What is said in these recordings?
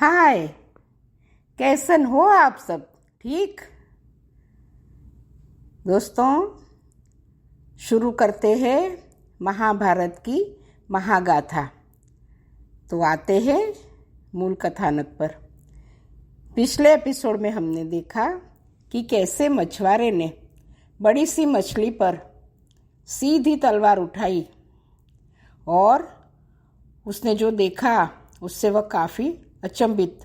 हाय। कैसन हो आप सब? ठीक दोस्तों, शुरू करते हैं महाभारत की महागाथा। तो आते हैं मूल कथानक पर। पिछले एपिसोड में हमने देखा कि कैसे मछुआरे ने बड़ी सी मछली पर सीधी तलवार उठाई और उसने जो देखा उससे वह काफ़ी अचंभित।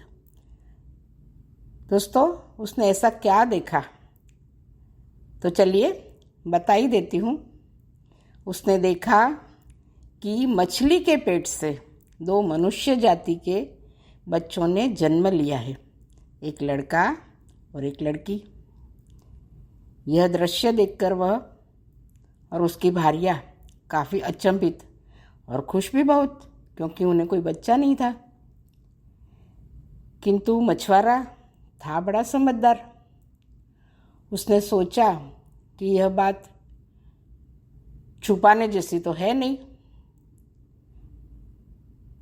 दोस्तों, उसने ऐसा क्या देखा? तो चलिए बता ही देती हूँ। उसने देखा कि मछली के पेट से दो मनुष्य जाति के बच्चों ने जन्म लिया है, एक लड़का और एक लड़की। यह दृश्य देखकर वह और उसकी भार्या काफ़ी अचंभित और खुश भी बहुत, क्योंकि उन्हें कोई बच्चा नहीं था। किंतु मछुआरा था बड़ा समझदार। उसने सोचा कि यह बात छुपाने जैसी तो है नहीं,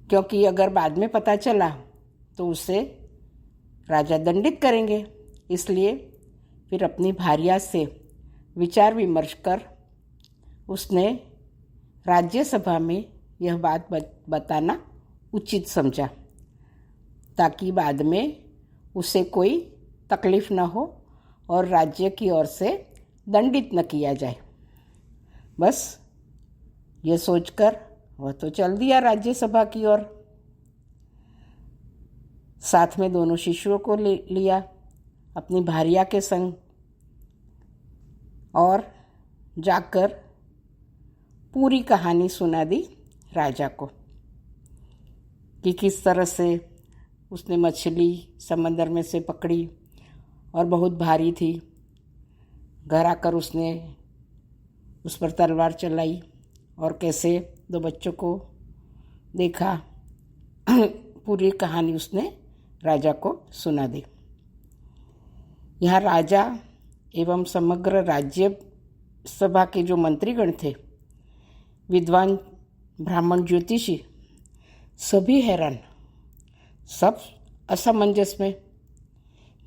क्योंकि अगर बाद में पता चला तो उसे राजा दंडित करेंगे। इसलिए फिर अपनी भार्या से विचार विमर्श कर उसने राज्यसभा में यह बात बताना उचित समझा, ताकि बाद में उसे कोई तकलीफ न हो और राज्य की ओर से दंडित न किया जाए। बस ये सोचकर वह तो चल दिया राज्यसभा की ओर। साथ में दोनों शिष्यों को लिया अपनी भार्या के संग, और जाकर पूरी कहानी सुना दी राजा को कि किस तरह से उसने मछली समंदर में से पकड़ी और बहुत भारी थी। घर आकर उसने उस पर तलवार चलाई और कैसे दो बच्चों को देखा। पूरी कहानी उसने राजा को सुना दी। यहाँ राजा एवं समग्र राज्य सभा के जो मंत्रीगण थे, विद्वान ब्राह्मण ज्योतिषी, सभी हैरान, सब असमंजस में।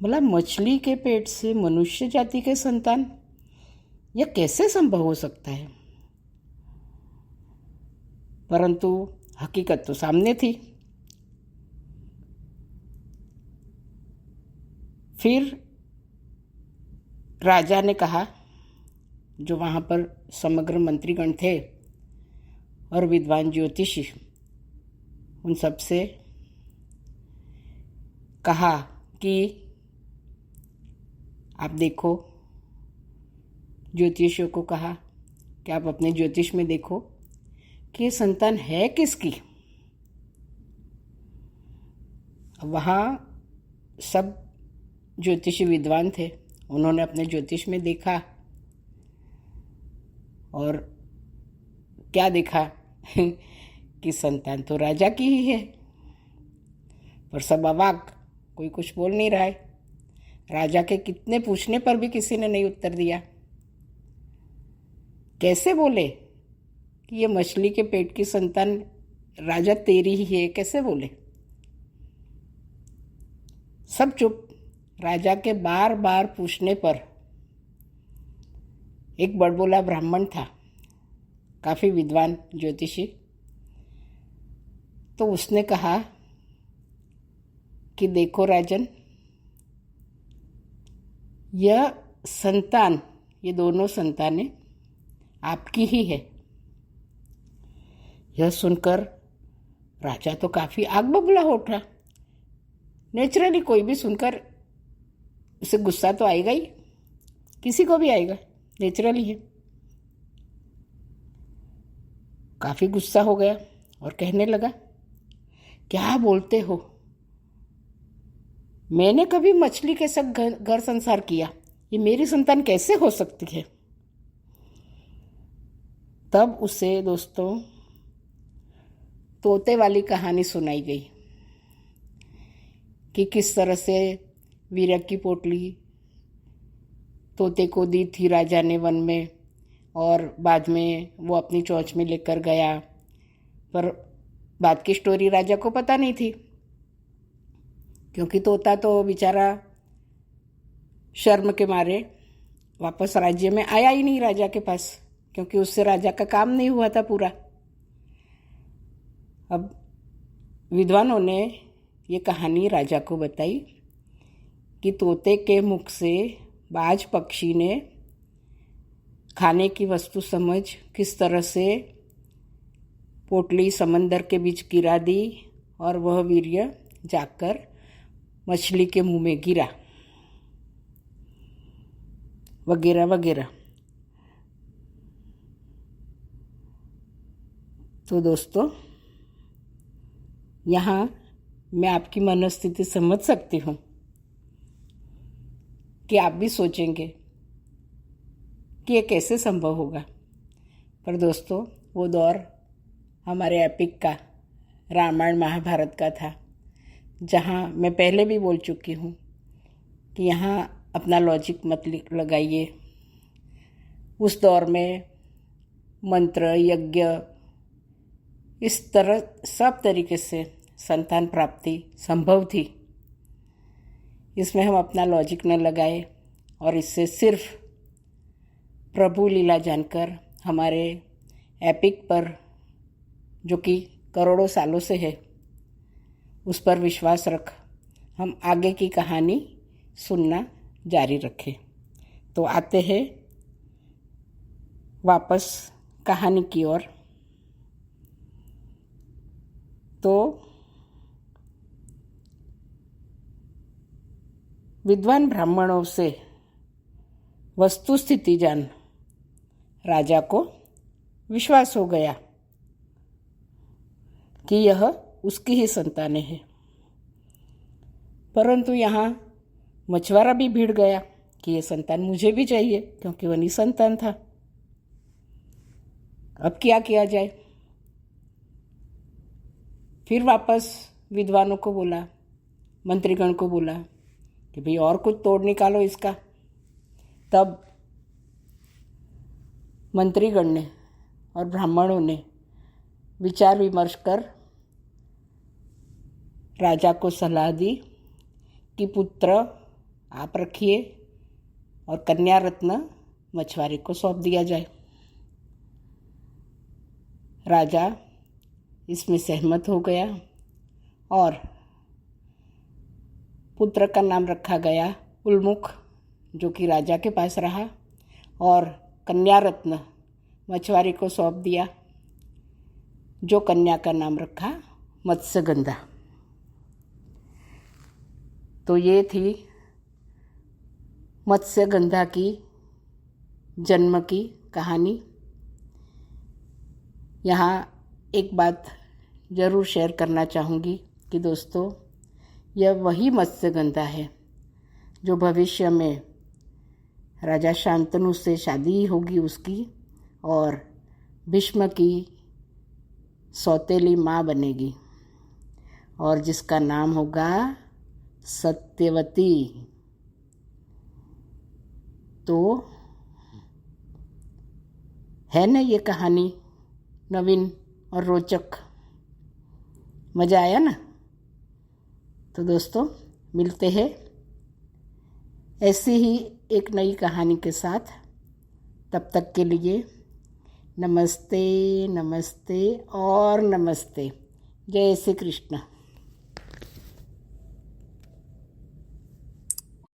बोला, मछली के पेट से मनुष्य जाति के संतान, यह कैसे संभव हो सकता है? परंतु हकीकत तो सामने थी। फिर राजा ने कहा, जो वहाँ पर समग्र मंत्रीगण थे और विद्वान ज्योतिषी, उन सब से कहा कि आप देखो, ज्योतिषियों को कहा कि आप अपने ज्योतिष में देखो कि ये संतान है किसकी। वहाँ सब ज्योतिषी विद्वान थे, उन्होंने अपने ज्योतिष में देखा और क्या देखा कि संतान तो राजा की ही है। पर सब अवाक, कोई कुछ बोल नहीं रहा है। राजा के कितने पूछने पर भी किसी ने नहीं उत्तर दिया। कैसे बोले कि ये मछली के पेट की संतान राजा तेरी ही है? कैसे बोले? सब चुप। राजा के बार बार पूछने पर एक बड़बोला ब्राह्मण था, काफी विद्वान ज्योतिषी, तो उसने कहा कि देखो राजन, यह संतान, ये दोनों संतानें आपकी ही है। यह सुनकर राजा तो काफी आग बबूला हो उठा। नेचुरली कोई भी सुनकर उसे गुस्सा तो आएगा ही, किसी को भी आएगा, नेचुरली है। काफी गुस्सा हो गया और कहने लगा, क्या बोलते हो? मैंने कभी मछली के संग घर संसार किया, ये मेरी संतान कैसे हो सकती है? तब उसे दोस्तों तोते वाली कहानी सुनाई गई कि किस तरह से वीरक की पोटली तोते को दी थी राजा ने वन में, और बाद में वो अपनी चोंच में लेकर गया। पर बात की स्टोरी राजा को पता नहीं थी। क्योंकि तोता तो बेचारा शर्म के मारे वापस राज्य में आया ही नहीं राजा के पास, क्योंकि उससे राजा का काम नहीं हुआ था पूरा। अब विद्वानों ने ये कहानी राजा को बताई कि तोते के मुख से बाज पक्षी ने खाने की वस्तु समझ किस तरह से पोटली समंदर के बीच गिरा दी और वह वीर्य जाकर मछली के मुंह में गिरा, वगैरह वगैरह। तो दोस्तों, यहाँ मैं आपकी मनोस्थिति समझ सकती हूँ कि आप भी सोचेंगे कि ये कैसे संभव होगा। पर दोस्तों, वो दौर हमारे एपिक का, रामायण महाभारत का था, जहाँ मैं पहले भी बोल चुकी हूँ कि यहाँ अपना लॉजिक मत लगाइए। उस दौर में मंत्र, यज्ञ, इस तरह सब तरीके से संतान प्राप्ति संभव थी। इसमें हम अपना लॉजिक न लगाए और इससे सिर्फ प्रभु लीला जानकर हमारे एपिक पर, जो कि करोड़ों सालों से है, उस पर विश्वास रख हम आगे की कहानी सुनना जारी रखें। तो आते हैं वापस कहानी की ओर। तो विद्वान ब्राह्मणों से वस्तु स्थिति जान राजा को विश्वास हो गया कि यह उसकी ही संतानें हैं। परंतु यहाँ मछुआरा भी भिड़ गया कि ये संतान मुझे भी चाहिए, क्योंकि वह निसंतान था। अब क्या किया जाए? फिर वापस विद्वानों को बोला, मंत्रीगण को बोला कि भाई और कुछ तोड़ निकालो इसका। तब मंत्रीगण ने और ब्राह्मणों ने विचार विमर्श कर राजा को सलाह दी कि पुत्र आप रखिए और कन्या रत्न मछुआरे को सौंप दिया जाए। राजा इसमें सहमत हो गया और पुत्र का नाम रखा गया उल्मुख, जो कि राजा के पास रहा, और कन्या रत्न मछुआरे को सौंप दिया, जो कन्या का नाम रखा मत्स्यगंधा। तो ये थी मत्स्यगंधा की जन्म की कहानी। यहाँ एक बात ज़रूर शेयर करना चाहूँगी कि दोस्तों, यह वही मत्स्यगंधा है जो भविष्य में राजा शांतनु से शादी होगी उसकी, और भीष्म की सौतेली माँ बनेगी, और जिसका नाम होगा सत्यवती। तो है ना ये कहानी नवीन और रोचक? मज़ा आया ना? तो दोस्तों, मिलते हैं ऐसी ही एक नई कहानी के साथ। तब तक के लिए नमस्ते, नमस्ते और नमस्ते। जय श्री कृष्ण।